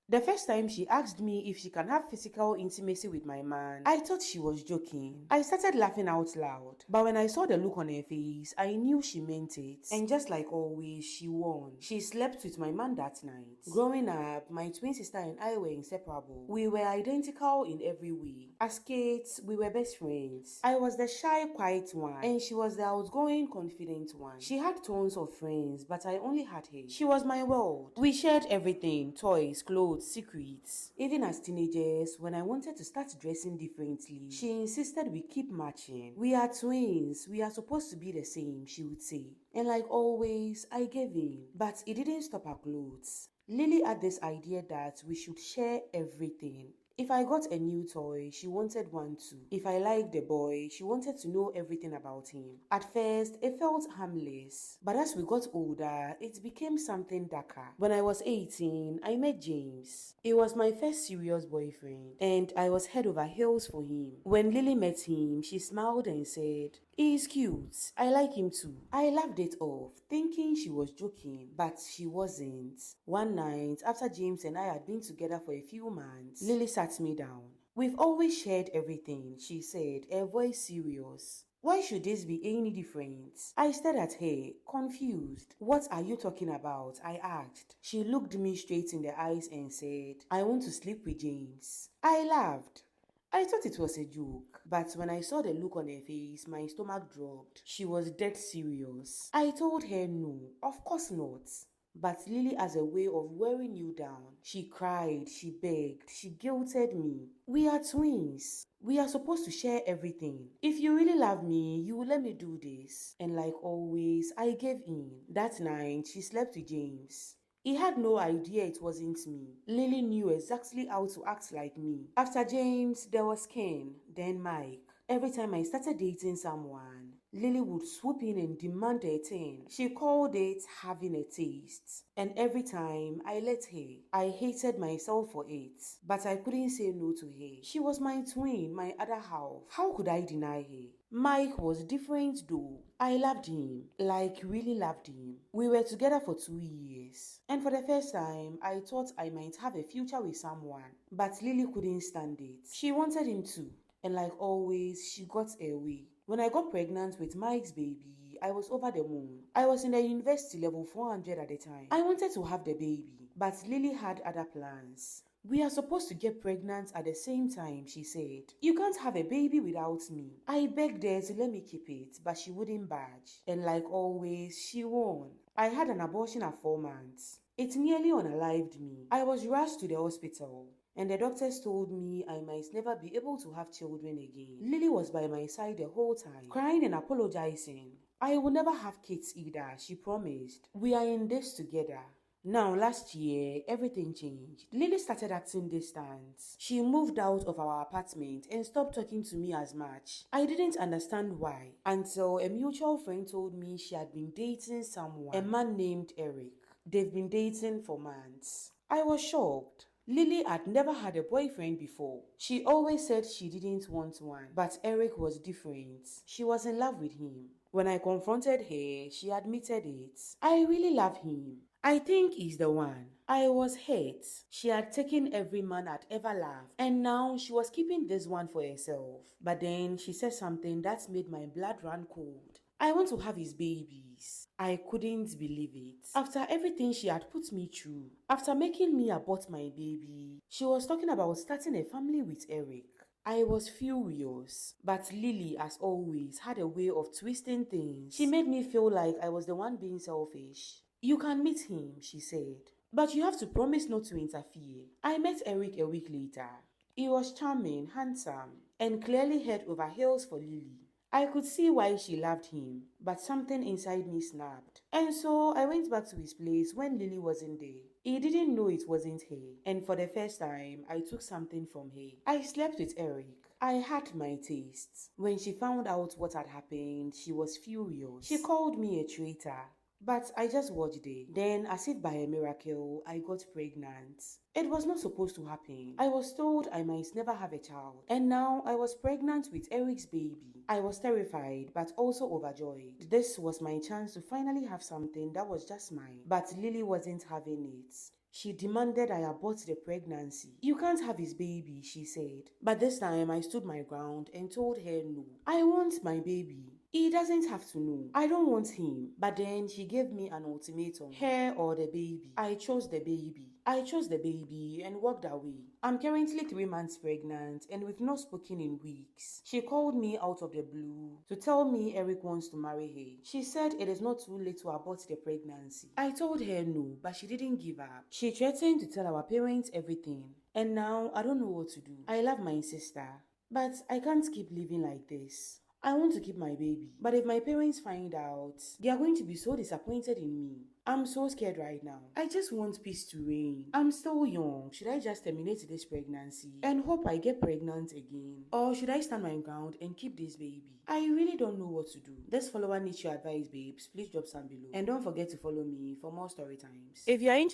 The first time she asked me if she can have physical intimacy with my man, I thought she was joking. I started laughing out loud, but when I saw the look on her face, I knew she meant it. And just like always, she won. She slept with my man that night. Growing up, my twin sister and I were inseparable. We were identical in every way. As kids, we were best friends. I was the shy, quiet one, and she was the outgoing, confident one. She had tons of friends, but I only had her. She was my world. We shared everything: toys, clothes, secrets. Even as teenagers, when I wanted to start dressing differently, she insisted we keep matching. We are twins, we are supposed to be the same, she would say. And like always, I gave in. But it didn't stop her clothes. Lily had this idea that we should share everything. If I got a new toy, she wanted one too. If I liked a boy, she wanted to know everything about him. At first, it felt harmless, but as we got older, it became something darker. When I was 18, I met James. He was my first serious boyfriend, and I was head over heels for him. When Lily met him, she smiled and said, "He is cute. I like him too." I laughed it off, thinking she was joking, but she wasn't. One night, after James and I had been together for a few months, Lily sat me down. "We've always shared everything," she said, her voice serious. "Why should this be any different?" I stared at her, confused. "What are you talking about?" I asked. She looked me straight in the eyes and said, "I want to sleep with James." I laughed. I thought it was a joke, but when I saw the look on her face, my stomach dropped. She was dead serious. I told her no, of course not. But Lily has a way of wearing you down. She cried, she begged, she guilted me. "We are twins. We are supposed to share everything. If you really love me, you will let me do this." And like always, I gave in. That night, she slept with James. He had no idea it wasn't me. Lily knew exactly how to act like me. After James, there was Ken, then Mike. Every time I started dating someone, Lily would swoop in and demand a thing. She called it having a taste. And every time, I let her. I hated myself for it, but I couldn't say no to her. She was my twin, my other half. How could I deny her? Mike was different though. I loved him, like really loved him. We were together for 2 years. And for the first time, I thought I might have a future with someone. But Lily couldn't stand it. She wanted him too. And like always, she got her way. When I got pregnant with Mike's baby, I was over the moon. I was in the university level 400 at the time. I wanted to have the baby, but Lily had other plans. "We are supposed to get pregnant at the same time," she said. "You can't have a baby without me." I begged her to let me keep it, but she wouldn't budge. And like always, she won. I had an abortion at 4 months. It nearly unalived me. I was rushed to the hospital, and the doctors told me I might never be able to have children again. Lily was by my side the whole time, crying and apologizing. I will never have kids either, she promised. We are in this together. Now, last year, everything changed. Lily started acting distant. She moved out of our apartment and stopped talking to me as much. I didn't understand why, until a mutual friend told me she had been dating someone, a man named Eric. They've been dating for months. I was shocked. Lily had never had a boyfriend before. She always said she didn't want one, but Eric was different. She was in love with him. When I confronted her, she admitted it. "I really love him. I think he's the one." I was hurt. She had taken every man I'd ever loved, and now she was keeping this one for herself. But then she said something that made my blood run cold. "I want to have his babies." I couldn't believe it. After everything she had put me through, after making me abort my baby, she was talking about starting a family with Eric. I was furious, but Lily, as always, had a way of twisting things. She made me feel like I was the one being selfish. "You can meet him," she said, "but you have to promise not to interfere." I met Eric a week later. He was charming, handsome, and clearly head over heels for Lily. I could see why she loved him, but something inside me snapped. And so I went back to his place when Lily wasn't there. He didn't know it wasn't her, and for the first time, I took something from her. I slept with Eric. I had my tastes. When she found out what had happened, she was furious. She called me a traitor. But I just watched it. Then, as if by a miracle, I got pregnant. It was not supposed to happen. I was told I might never have a child. And now I was pregnant with Eric's baby. I was terrified, but also overjoyed. This was my chance to finally have something that was just mine. But Lily wasn't having it. She demanded I abort the pregnancy. You can't have his baby, she said. But this time I stood my ground and told her no. I want my baby. He doesn't have to know. I don't want him. But then she gave me an ultimatum. Her or the baby. I chose the baby. I chose the baby and walked away. I'm currently 3 months pregnant and we've not spoken in weeks. She called me out of the blue to tell me Eric wants to marry her. She said it is not too late to abort the pregnancy. I told her no, but she didn't give up. She threatened to tell our parents everything. And now I don't know what to do. I love my sister, but I can't keep living like this. I want to keep my baby. But if my parents find out, they are going to be so disappointed in me. I'm so scared right now. I just want peace to reign. I'm still young. Should I just terminate this pregnancy and hope I get pregnant again? Or should I stand my ground and keep this baby? I really don't know what to do. This follower needs your advice, babes. Please drop some below. And don't forget to follow me for more story times. If you're interested